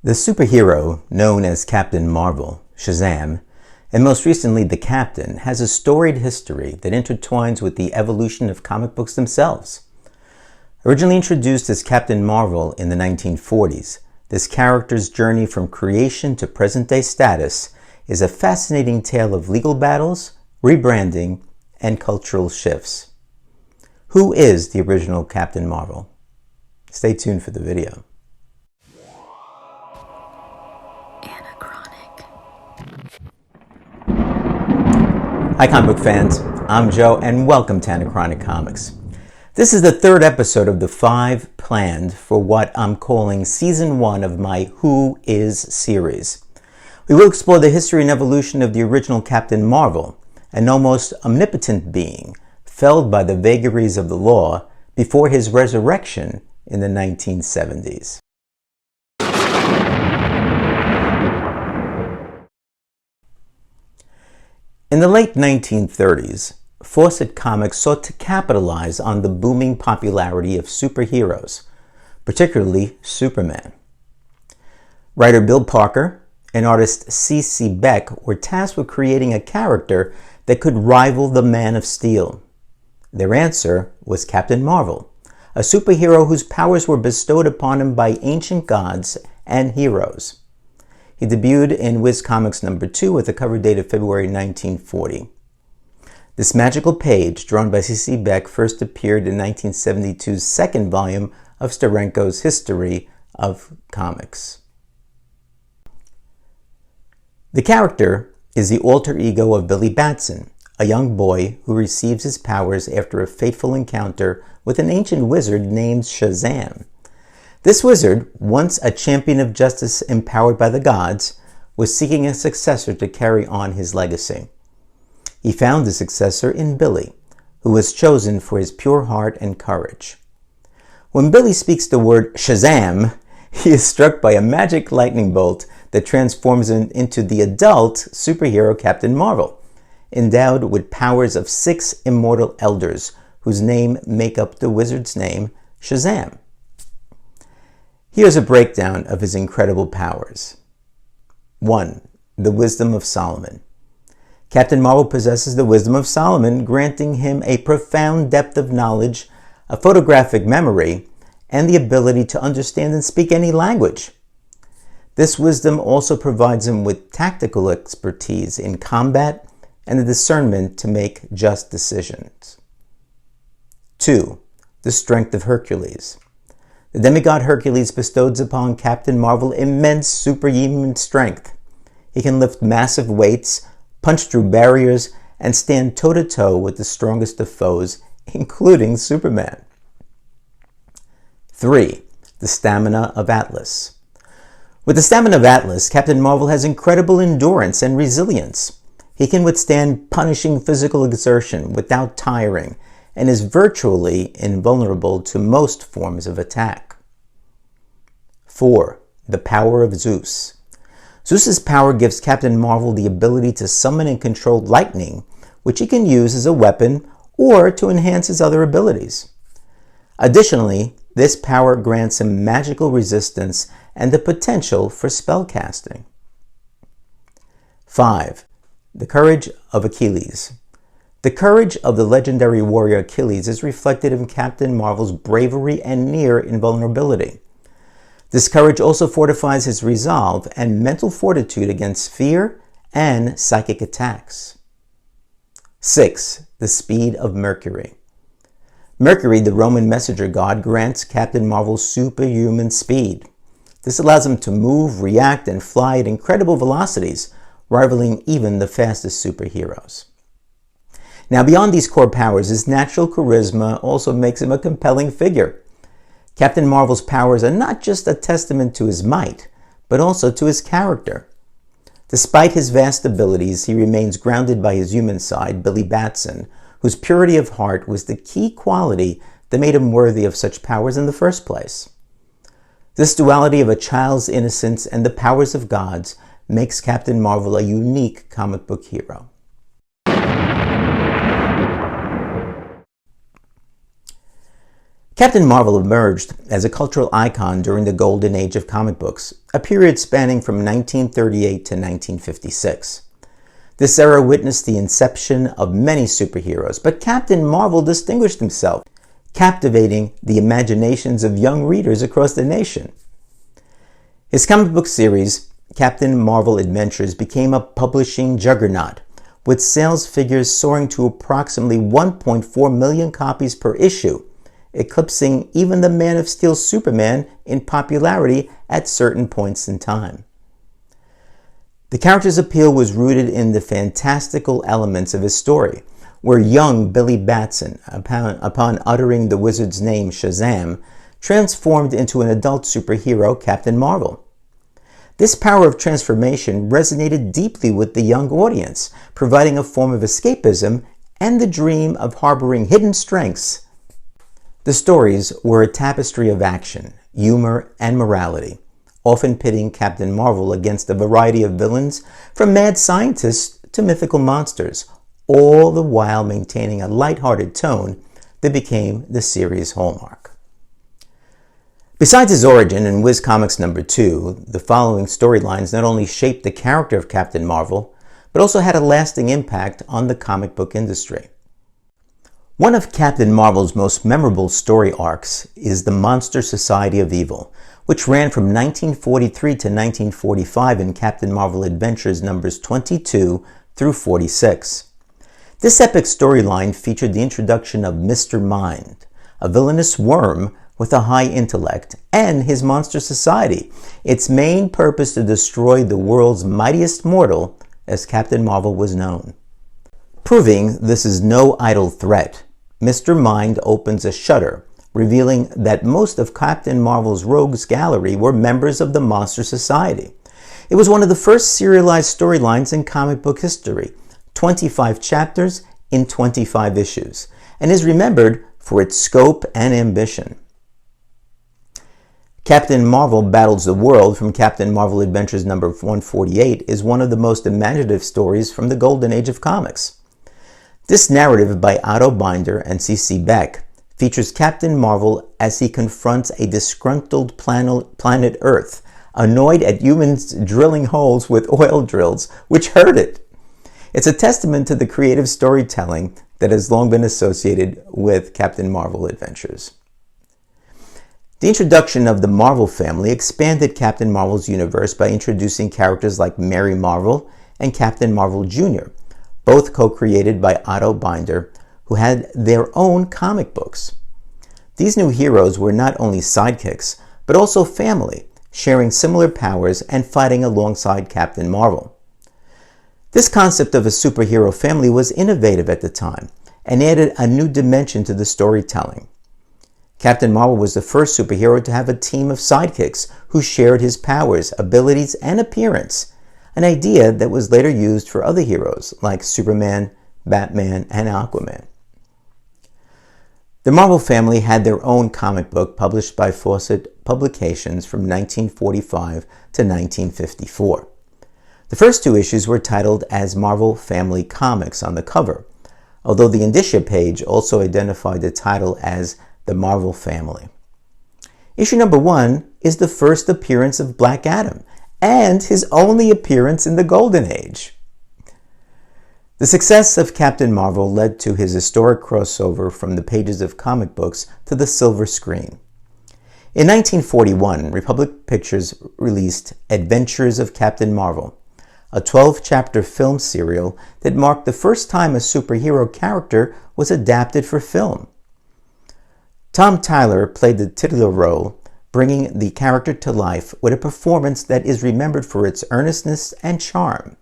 The superhero known as Captain Marvel, Shazam, and most recently the Captain, has a storied history that intertwines with the evolution of comic books themselves. Originally introduced as Captain Marvel in the 1940s, this character's journey from creation to present-day status is a fascinating tale of legal battles, rebranding, and cultural shifts. Who is the original Captain Marvel? Stay tuned for the video. Anachronic. Hi comic book fans, I'm Joe and welcome to Anachronic Comics. This is the third episode of the 5 planned for what I'm calling Season 1 of my Who Is series. We will explore the history and evolution of the original Captain Marvel, an almost omnipotent being felled by the vagaries of the law before his resurrection in the 1970s. In the late 1930s, Fawcett Comics sought to capitalize on the booming popularity of superheroes, particularly Superman. Writer Bill Parker and artist C.C. Beck were tasked with creating a character that could rival the Man of Steel. Their answer was Captain Marvel, a superhero whose powers were bestowed upon him by ancient gods and heroes. He debuted in Whiz Comics #2 with a cover date of February 1940. This magical page, drawn by C.C. Beck, first appeared in 1972's second volume of Steranko's History of Comics. The character is the alter ego of Billy Batson, a young boy who receives his powers after a fateful encounter with an ancient wizard named Shazam. This wizard, once a champion of justice empowered by the gods, was seeking a successor to carry on his legacy. He found a successor in Billy, who was chosen for his pure heart and courage. When Billy speaks the word Shazam, he is struck by a magic lightning bolt that transforms him into the adult superhero Captain Marvel, endowed with powers of 6 immortal elders, whose name make up the wizard's name, Shazam. Here's a breakdown of his incredible powers. 1. The Wisdom of Solomon. Captain Marvel possesses the Wisdom of Solomon, granting him a profound depth of knowledge, a photographic memory, and the ability to understand and speak any language. This wisdom also provides him with tactical expertise in combat and the discernment to make just decisions. 2. The Strength of Hercules. The demigod Hercules bestows upon Captain Marvel immense superhuman strength. He can lift massive weights, punch through barriers, and stand toe-to-toe with the strongest of foes, including Superman. 3. The Stamina of Atlas. With the Stamina of Atlas, Captain Marvel has incredible endurance and resilience. He can withstand punishing physical exertion without tiring, and is virtually invulnerable to most forms of attack. 4. The Power of Zeus. Zeus's power gives Captain Marvel the ability to summon and control lightning, which he can use as a weapon or to enhance his other abilities. Additionally, this power grants him magical resistance and the potential for spellcasting. 5. The Courage of Achilles. The courage of the legendary warrior Achilles is reflected in Captain Marvel's bravery and near invulnerability. This courage also fortifies his resolve and mental fortitude against fear and psychic attacks. 6. The Speed of Mercury. Mercury, the Roman messenger god, grants Captain Marvel superhuman speed. This allows him to move, react, and fly at incredible velocities, rivaling even the fastest superheroes. Now, beyond these core powers, his natural charisma also makes him a compelling figure. Captain Marvel's powers are not just a testament to his might, but also to his character. Despite his vast abilities, he remains grounded by his human side, Billy Batson, whose purity of heart was the key quality that made him worthy of such powers in the first place. This duality of a child's innocence and the powers of gods makes Captain Marvel a unique comic book hero. Captain Marvel emerged as a cultural icon during the golden age of comic books, a period spanning from 1938 to 1956. This era witnessed the inception of many superheroes, but Captain Marvel distinguished himself, captivating the imaginations of young readers across the nation. His comic book series, Captain Marvel Adventures, became a publishing juggernaut, with sales figures soaring to approximately 1.4 million copies per issue, eclipsing even the Man of Steel Superman in popularity at certain points in time. The character's appeal was rooted in the fantastical elements of his story, where young Billy Batson, upon uttering the wizard's name Shazam, transformed into an adult superhero, Captain Marvel. This power of transformation resonated deeply with the young audience, providing a form of escapism and the dream of harboring hidden strengths. The stories were a tapestry of action, humor, and morality, often pitting Captain Marvel against a variety of villains, from mad scientists to mythical monsters, all the while maintaining a lighthearted tone that became the series' hallmark. Besides his origin in Whiz Comics #2, the following storylines not only shaped the character of Captain Marvel, but also had a lasting impact on the comic book industry. One of Captain Marvel's most memorable story arcs is the Monster Society of Evil, which ran from 1943 to 1945 in Captain Marvel Adventures numbers 22 through 46. This epic storyline featured the introduction of Mr. Mind, a villainous worm with a high intellect, and his Monster Society, its main purpose to destroy the world's mightiest mortal, as Captain Marvel was known. Proving this is no idle threat, Mr. Mind opens a shutter, revealing that most of Captain Marvel's rogues gallery were members of the Monster Society. It was one of the first serialized storylines in comic book history, 25 chapters in 25 issues, and is remembered for its scope and ambition. Captain Marvel Battles the World from Captain Marvel Adventures number 148 is one of the most imaginative stories from the golden age of comics. This narrative by Otto Binder and C.C. Beck features Captain Marvel as he confronts a disgruntled planet Earth, annoyed at humans drilling holes with oil drills, which hurt it. It's a testament to the creative storytelling that has long been associated with Captain Marvel Adventures. The introduction of the Marvel family expanded Captain Marvel's universe by introducing characters like Mary Marvel and Captain Marvel Jr., both co-created by Otto Binder, who had their own comic books. These new heroes were not only sidekicks, but also family, sharing similar powers and fighting alongside Captain Marvel. This concept of a superhero family was innovative at the time and added a new dimension to the storytelling. Captain Marvel was the first superhero to have a team of sidekicks who shared his powers, abilities, and appearance, an idea that was later used for other heroes like Superman, Batman, and Aquaman. The Marvel family had their own comic book published by Fawcett Publications from 1945 to 1954. The first two issues were titled as Marvel Family Comics on the cover, although the indicia page also identified the title as The Marvel Family. Issue number 1 is the first appearance of Black Adam, and his only appearance in the Golden Age. The success of Captain Marvel led to his historic crossover from the pages of comic books to the silver screen. In 1941, Republic Pictures released Adventures of Captain Marvel, a 12-chapter film serial that marked the first time a superhero character was adapted for film. Tom Tyler played the titular role, bringing the character to life with a performance that is remembered for its earnestness and charm.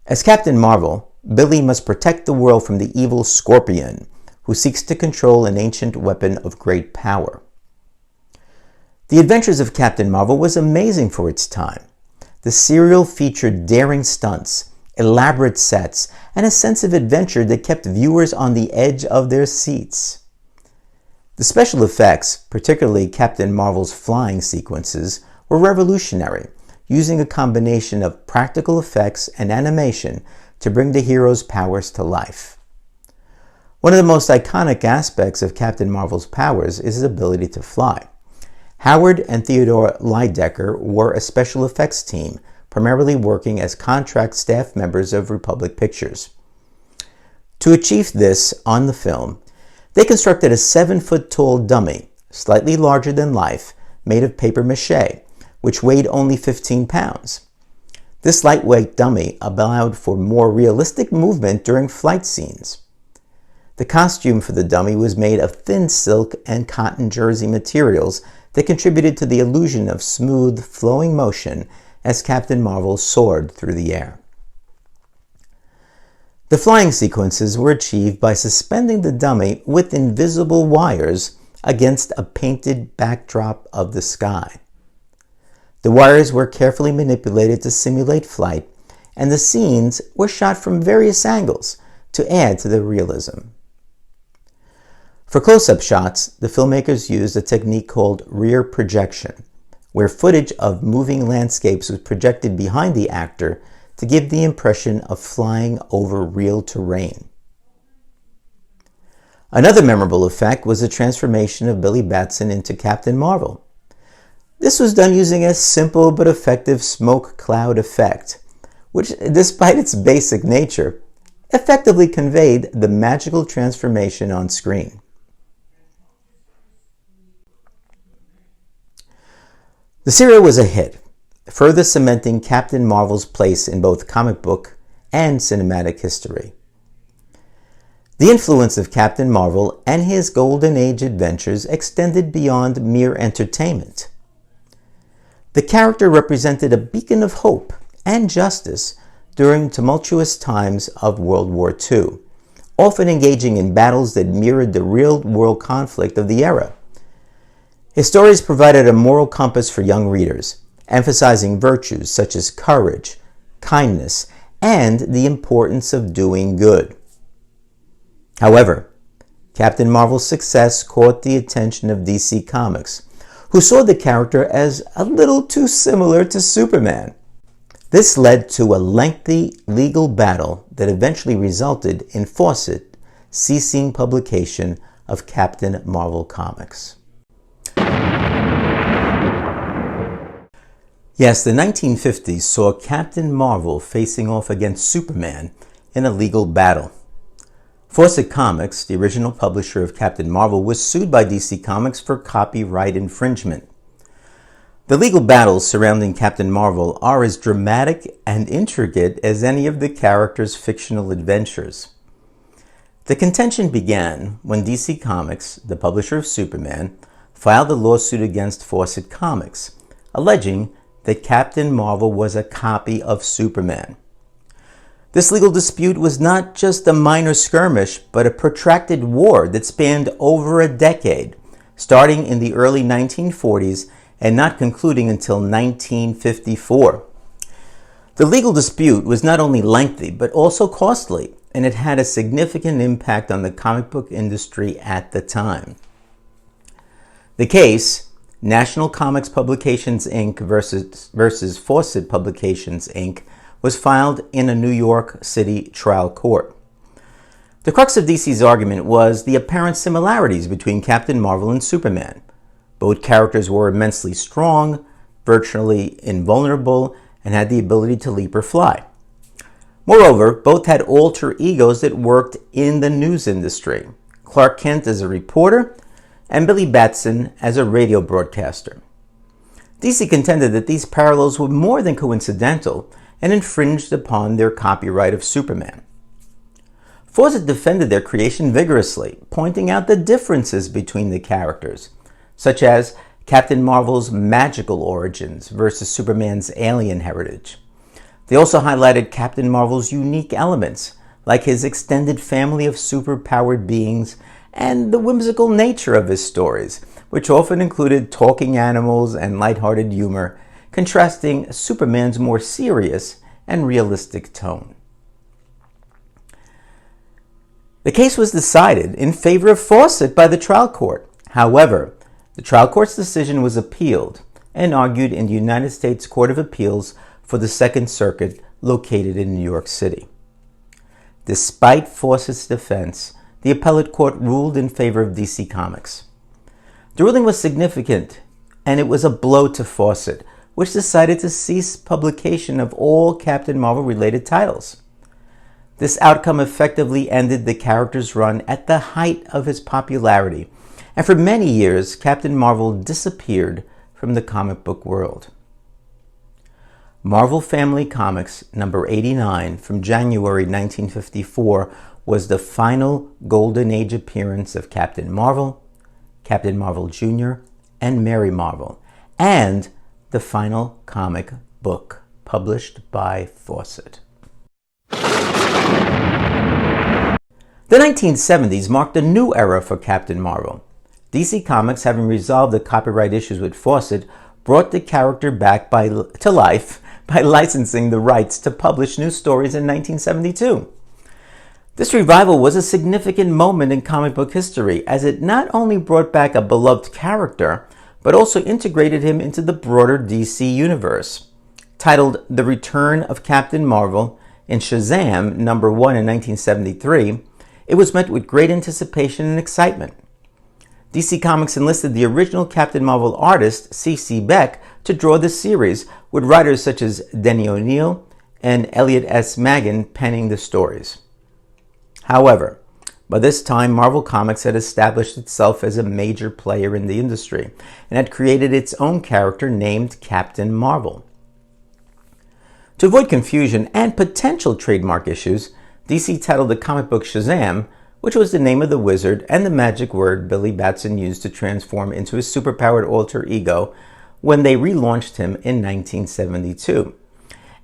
As Captain Marvel, Billy must protect the world from the evil Scorpion, who seeks to control an ancient weapon of great power. The Adventures of Captain Marvel was amazing for its time. The serial featured daring stunts, elaborate sets, and a sense of adventure that kept viewers on the edge of their seats. The special effects, particularly Captain Marvel's flying sequences, were revolutionary, using a combination of practical effects and animation to bring the hero's powers to life. One of the most iconic aspects of Captain Marvel's powers is his ability to fly. Howard and Theodore Lydecker were a special effects team, primarily working as contract staff members of Republic Pictures. To achieve this on the film, they constructed a 7-foot-tall dummy, slightly larger than life, made of papier-mâché, which weighed only 15 pounds. This lightweight dummy allowed for more realistic movement during flight scenes. The costume for the dummy was made of thin silk and cotton jersey materials that contributed to the illusion of smooth, flowing motion as Captain Marvel soared through the air. The flying sequences were achieved by suspending the dummy with invisible wires against a painted backdrop of the sky. The wires were carefully manipulated to simulate flight, and the scenes were shot from various angles to add to the realism. For close-up shots, the filmmakers used a technique called rear projection, where footage of moving landscapes was projected behind the actor to give the impression of flying over real terrain. Another memorable effect was the transformation of Billy Batson into Captain Marvel. This was done using a simple but effective smoke cloud effect, which, despite its basic nature, effectively conveyed the magical transformation on screen. The serial was a hit, further cementing Captain Marvel's place in both comic book and cinematic history. The influence of Captain Marvel and his Golden Age adventures extended beyond mere entertainment. The character represented a beacon of hope and justice during tumultuous times of World War II, often engaging in battles that mirrored the real-world conflict of the era. His stories provided a moral compass for young readers, emphasizing virtues such as courage, kindness, and the importance of doing good. However, Captain Marvel's success caught the attention of DC Comics, who saw the character as a little too similar to Superman. This led to a lengthy legal battle that eventually resulted in Fawcett ceasing publication of Captain Marvel comics. Yes, the 1950s saw Captain Marvel facing off against Superman in a legal battle. Fawcett Comics, the original publisher of Captain Marvel, was sued by DC Comics for copyright infringement. The legal battles surrounding Captain Marvel are as dramatic and intricate as any of the character's fictional adventures. The contention began when DC Comics, the publisher of Superman, filed a lawsuit against Fawcett Comics, alleging that Captain Marvel was a copy of Superman. This legal dispute was not just a minor skirmish, but a protracted war that spanned over a decade, starting in the early 1940s and not concluding until 1954. The legal dispute was not only lengthy, but also costly, and it had a significant impact on the comic book industry at the time. The case, National Comics Publications Inc. versus Fawcett Publications Inc., was filed in a New York City trial court. The crux of DC's argument was the apparent similarities between Captain Marvel and Superman. Both characters were immensely strong, virtually invulnerable, and had the ability to leap or fly. Moreover, both had alter egos that worked in the news industry. Clark Kent as a reporter, and Billy Batson as a radio broadcaster. DC contended that these parallels were more than coincidental and infringed upon their copyright of Superman. Fawcett defended their creation vigorously, pointing out the differences between the characters, such as Captain Marvel's magical origins versus Superman's alien heritage. They also highlighted Captain Marvel's unique elements, like his extended family of superpowered beings and the whimsical nature of his stories, which often included talking animals and lighthearted humor, contrasting Superman's more serious and realistic tone. The case was decided in favor of Fawcett by the trial court. However, the trial court's decision was appealed and argued in the United States Court of Appeals for the Second Circuit located in New York City. Despite Fawcett's defense, the appellate court ruled in favor of DC Comics. The ruling was significant, and it was a blow to Fawcett, which decided to cease publication of all Captain Marvel-related titles. This outcome effectively ended the character's run at the height of his popularity, and for many years, Captain Marvel disappeared from the comic book world. Marvel Family Comics number 89 from January 1954 was the final Golden Age appearance of Captain Marvel, Captain Marvel Jr., and Mary Marvel, and the final comic book published by Fawcett. The 1970s marked a new era for Captain Marvel. DC Comics, having resolved the copyright issues with Fawcett, brought the character back to life by licensing the rights to publish new stories in 1972. This revival was a significant moment in comic book history, as it not only brought back a beloved character, but also integrated him into the broader DC universe. Titled The Return of Captain Marvel in Shazam number 1 in 1973, it was met with great anticipation and excitement. DC Comics enlisted the original Captain Marvel artist, C.C. Beck, to draw the series, with writers such as Denny O'Neil and Elliot S. Maggin penning the stories. However, by this time, Marvel Comics had established itself as a major player in the industry and had created its own character named Captain Marvel. To avoid confusion and potential trademark issues, DC titled the comic book Shazam, which was the name of the wizard and the magic word Billy Batson used to transform into his superpowered alter ego when they relaunched him in 1972.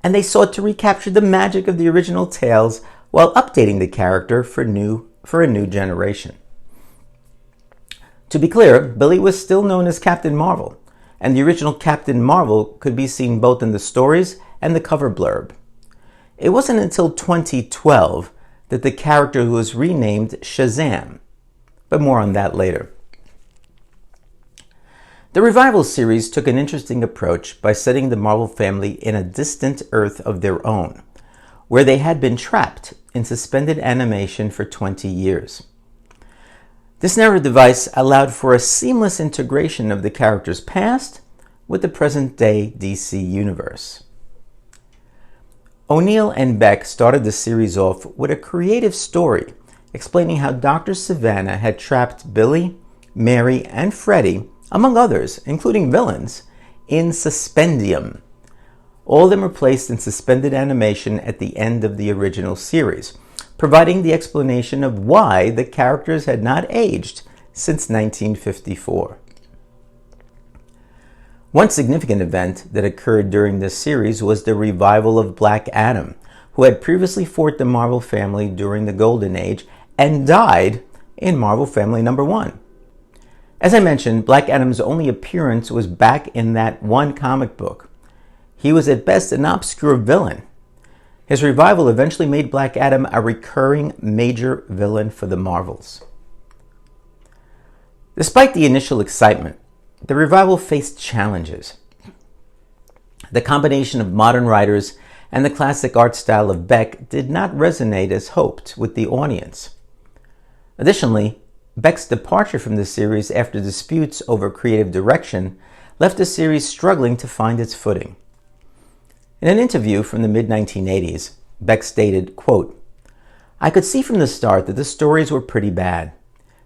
And they sought to recapture the magic of the original tales while updating the character for a new generation. To be clear, Billy was still known as Captain Marvel, and the original Captain Marvel could be seen both in the stories and the cover blurb. It wasn't until 2012 that the character was renamed Shazam, but more on that later. The Revival series took an interesting approach by setting the Marvel family in a distant Earth of their own, where they had been trapped in suspended animation for 20 years. This narrative device allowed for a seamless integration of the character's past with the present-day DC universe. O'Neil and Beck started the series off with a creative story explaining how Dr. Savannah had trapped Billy, Mary, and Freddy, among others, including villains, in Suspendium. All of them were placed in suspended animation at the end of the original series, providing the explanation of why the characters had not aged since 1954. One significant event that occurred during this series was the revival of Black Adam, who had previously fought the Marvel family during the Golden Age and died in Marvel Family number 1. As I mentioned, Black Adam's only appearance was back in that one comic book. He was at best an obscure villain. His revival eventually made Black Adam a recurring major villain for the Marvels. Despite the initial excitement, the revival faced challenges. The combination of modern writers and the classic art style of Beck did not resonate as hoped with the audience. Additionally, Beck's departure from the series after disputes over creative direction left the series struggling to find its footing. In an interview from the mid-1980s, Beck stated, quote, "I could see from the start that the stories were pretty bad.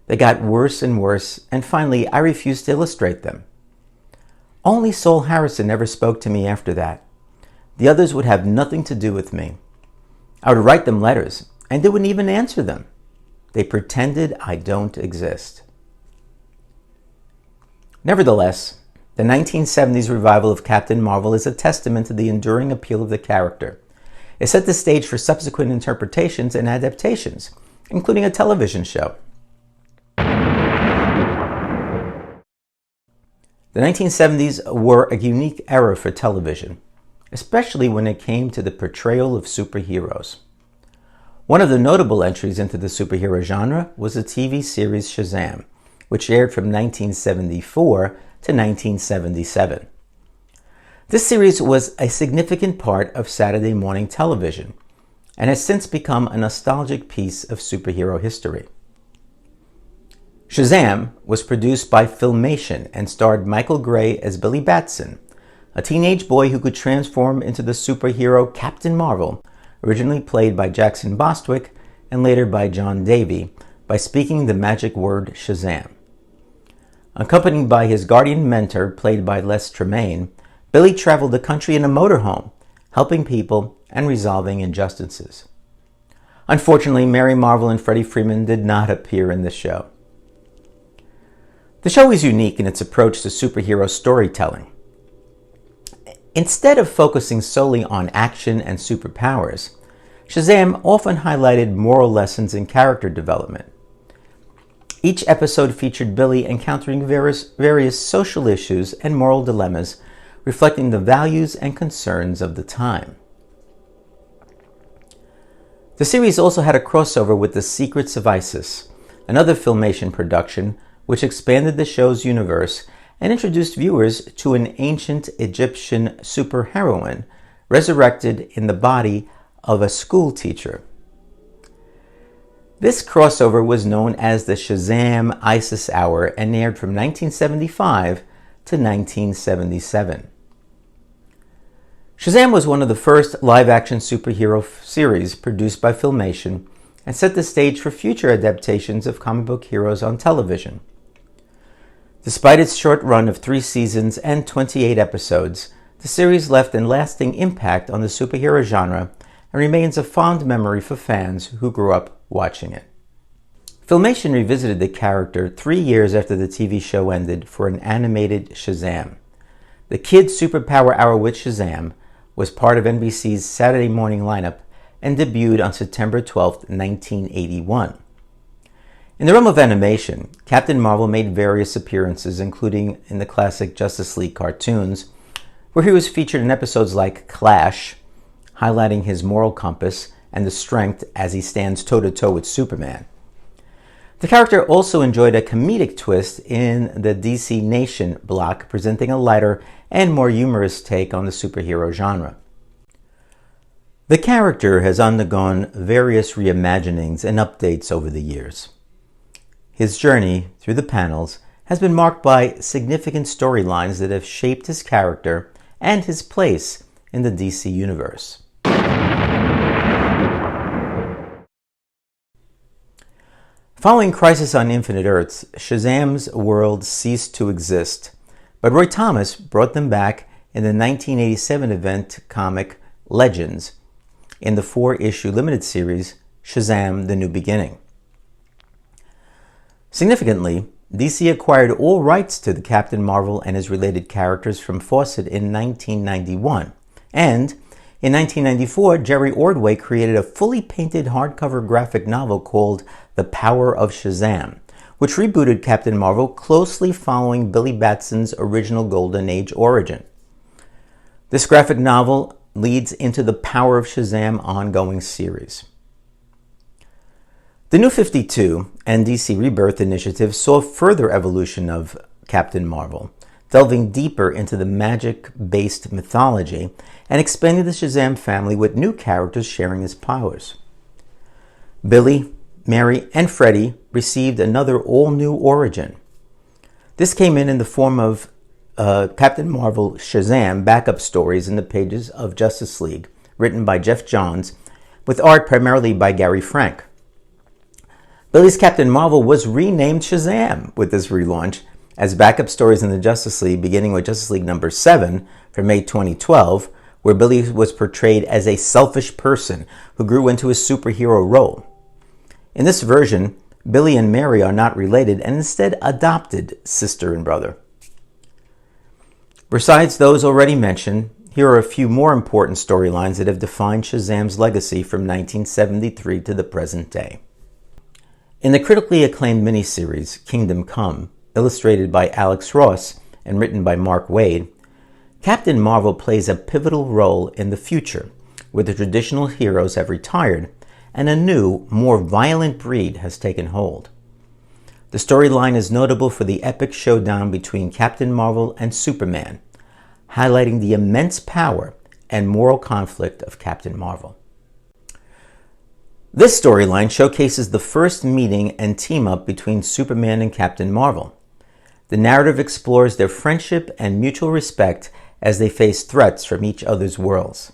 They got worse and worse, and finally I refused to illustrate them. Only Saul Harrison ever spoke to me after that. The others would have nothing to do with me. I would write them letters, and they wouldn't even answer them. They pretended I don't exist." Nevertheless, the 1970s revival of Captain Marvel is a testament to the enduring appeal of the character. It set the stage for subsequent interpretations and adaptations, including a television show. The 1970s were a unique era for television, especially when it came to the portrayal of superheroes. One of the notable entries into the superhero genre was the TV series Shazam, which aired from 1974 to 1977. This series was a significant part of Saturday morning television and has since become a nostalgic piece of superhero history. Shazam was produced by Filmation and starred Michael Gray as Billy Batson, a teenage boy who could transform into the superhero Captain Marvel, originally played by Jackson Bostwick and later by John Davey, by speaking the magic word Shazam. Accompanied by his guardian mentor, played by Les Tremayne, Billy traveled the country in a motorhome, helping people and resolving injustices. Unfortunately, Mary Marvel and Freddie Freeman did not appear in the show. The show is unique in its approach to superhero storytelling. Instead of focusing solely on action and superpowers, Shazam often highlighted moral lessons and character development. Each episode featured Billy encountering various social issues and moral dilemmas, reflecting the values and concerns of the time. The series also had a crossover with The Secrets of Isis, another Filmation production which expanded the show's universe and introduced viewers to an ancient Egyptian superheroine resurrected in the body of a school teacher. This crossover was known as the Shazam Isis Hour and aired from 1975 to 1977. Shazam was one of the first live-action superhero series produced by Filmation and set the stage for future adaptations of comic book heroes on television. Despite its short run of 3 seasons and 28 episodes, the series left a lasting impact on the superhero genre and remains a fond memory for fans who grew up watching it. Filmation revisited the character 3 years after the TV show ended for an animated Shazam. The Kids Superpower Hour with Shazam was part of NBC's Saturday morning lineup and debuted on September 12, 1981. In the realm of animation, Captain Marvel made various appearances, including in the classic Justice League cartoons, where he was featured in episodes like Clash, highlighting his moral compass and the strength as he stands toe-to-toe with Superman. The character also enjoyed a comedic twist in the DC Nation block, presenting a lighter and more humorous take on the superhero genre. The character has undergone various reimaginings and updates over the years. His journey through the panels has been marked by significant storylines that have shaped his character and his place in the DC universe. Following Crisis on Infinite Earths, Shazam's world ceased to exist, but Roy Thomas brought them back in the 1987 event comic Legends in the 4-issue limited series Shazam: The New Beginning. Significantly, DC acquired all rights to the Captain Marvel and his related characters from Fawcett in 1991, and in 1994, Jerry Ordway created a fully painted hardcover graphic novel called The Power of Shazam, which rebooted Captain Marvel closely following Billy Batson's original Golden Age origin. This graphic novel leads into the Power of Shazam ongoing series. The New 52 and DC Rebirth initiative saw further evolution of Captain Marvel, delving deeper into the magic-based mythology and expanding the Shazam family with new characters sharing his powers. Billy, Mary, and Freddie received another all-new origin. This came in the form of Captain Marvel Shazam backup stories in the pages of Justice League, written by Jeff Johns, with art primarily by Gary Frank. Billy's Captain Marvel was renamed Shazam with this relaunch, as backup stories in the Justice League, beginning with Justice League number 7 from May 2012, where Billy was portrayed as a selfish person who grew into a superhero role. In this version, Billy and Mary are not related and instead adopted sister and brother. Besides those already mentioned, here are a few more important storylines that have defined Shazam's legacy from 1973 to the present day. In the critically acclaimed miniseries Kingdom Come, illustrated by Alex Ross and written by Mark Waid, Captain Marvel plays a pivotal role in the future, where the traditional heroes have retired and a new, more violent breed has taken hold. The storyline is notable for the epic showdown between Captain Marvel and Superman, highlighting the immense power and moral conflict of Captain Marvel. This storyline showcases the first meeting and team-up between Superman and Captain Marvel. The narrative explores their friendship and mutual respect as they face threats from each other's worlds.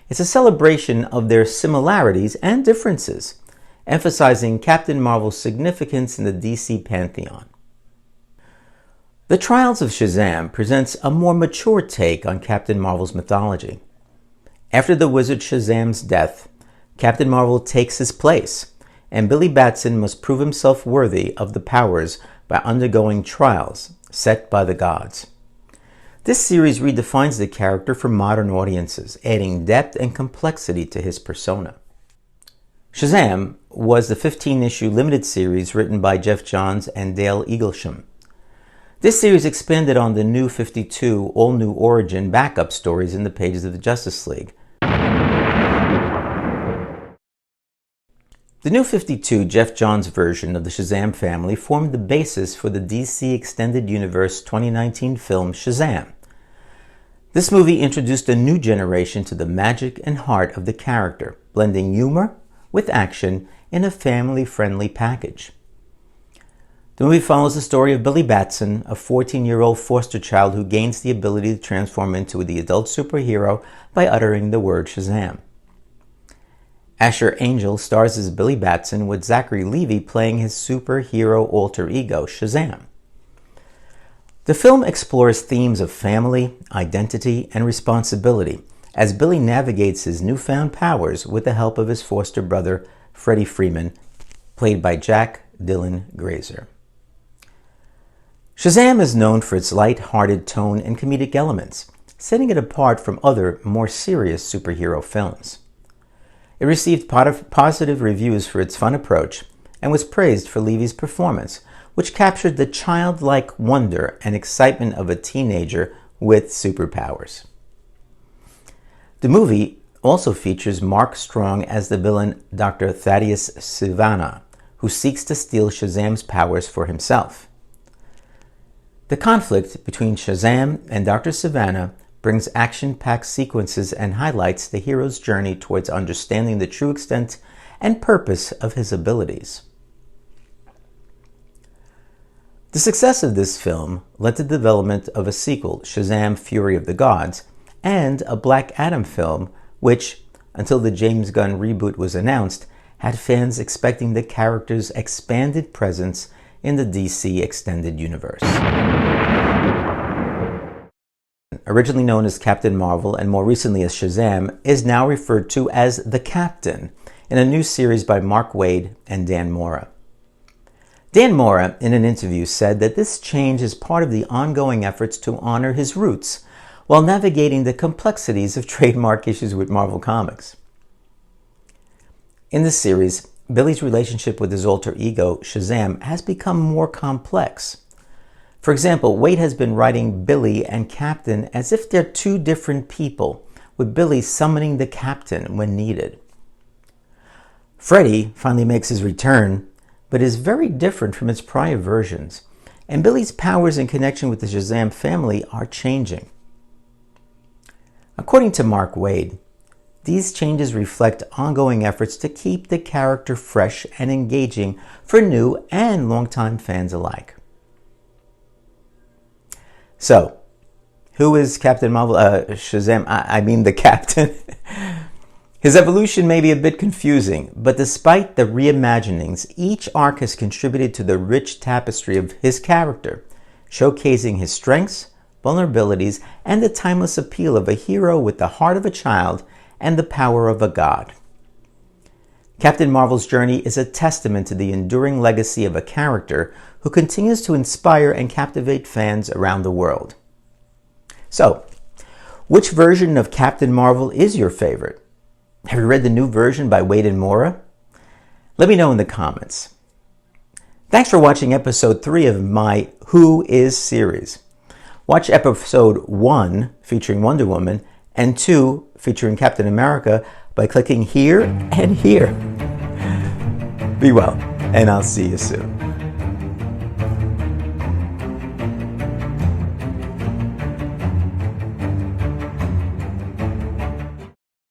It's a celebration of their similarities and differences, emphasizing Captain Marvel's significance in the DC pantheon. The Trials of Shazam presents a more mature take on Captain Marvel's mythology. After the wizard Shazam's death, Captain Marvel takes his place, and Billy Batson must prove himself worthy of the powers by undergoing trials set by the gods. This series redefines the character for modern audiences, adding depth and complexity to his persona. Shazam was the 15-issue limited series written by Geoff Johns and Dale Eaglesham. This series expanded on the New 52 all-new origin backup stories in the pages of the Justice League. The New 52 Geoff Johns version of the Shazam family formed the basis for the DC Extended Universe 2019 film Shazam. This movie introduced a new generation to the magic and heart of the character, blending humor with action in a family-friendly package. The movie follows the story of Billy Batson, a 14-year-old foster child who gains the ability to transform into the adult superhero by uttering the word Shazam. Asher Angel stars as Billy Batson, with Zachary Levi playing his superhero alter ego, Shazam. The film explores themes of family, identity, and responsibility as Billy navigates his newfound powers with the help of his foster brother, Freddie Freeman, played by Jack Dylan Grazer. Shazam is known for its light-hearted tone and comedic elements, setting it apart from other, more serious superhero films. It received positive reviews for its fun approach and was praised for Levy's performance, which captured the childlike wonder and excitement of a teenager with superpowers. The movie also features Mark Strong as the villain Dr. Thaddeus Sivana, who seeks to steal Shazam's powers for himself. The conflict between Shazam and Dr. Sivana brings action-packed sequences and highlights the hero's journey towards understanding the true extent and purpose of his abilities. The success of this film led to the development of a sequel, Shazam! Fury of the Gods, and a Black Adam film, which, until the James Gunn reboot was announced, had fans expecting the character's expanded presence in the DC Extended Universe. Originally known as Captain Marvel and more recently as Shazam, is now referred to as The Captain in a new series by Mark Waid and Dan Mora. Dan Mora, in an interview, said that this change is part of the ongoing efforts to honor his roots while navigating the complexities of trademark issues with Marvel Comics. In this series, Billy's relationship with his alter ego, Shazam, has become more complex. For example, Waid has been writing Billy and Captain as if they're two different people, with Billy summoning the Captain when needed. Freddie finally makes his return, but is very different from its prior versions, and Billy's powers in connection with the Shazam family are changing. According to Mark Waid, these changes reflect ongoing efforts to keep the character fresh and engaging for new and longtime fans alike. So, who is Captain Marvel? Shazam, I mean the Captain. His evolution may be a bit confusing, but despite the reimaginings, each arc has contributed to the rich tapestry of his character, showcasing his strengths, vulnerabilities, and the timeless appeal of a hero with the heart of a child and the power of a god. Captain Marvel's journey is a testament to the enduring legacy of a character who continues to inspire and captivate fans around the world. So, which version of Captain Marvel is your favorite? Have you read the new version by Waid and Mora? Let me know in the comments. Thanks for watching episode 3 of my Who Is series. Watch episode 1 featuring Wonder Woman and 2 featuring Captain America by clicking here and here. Be well, and I'll see you soon.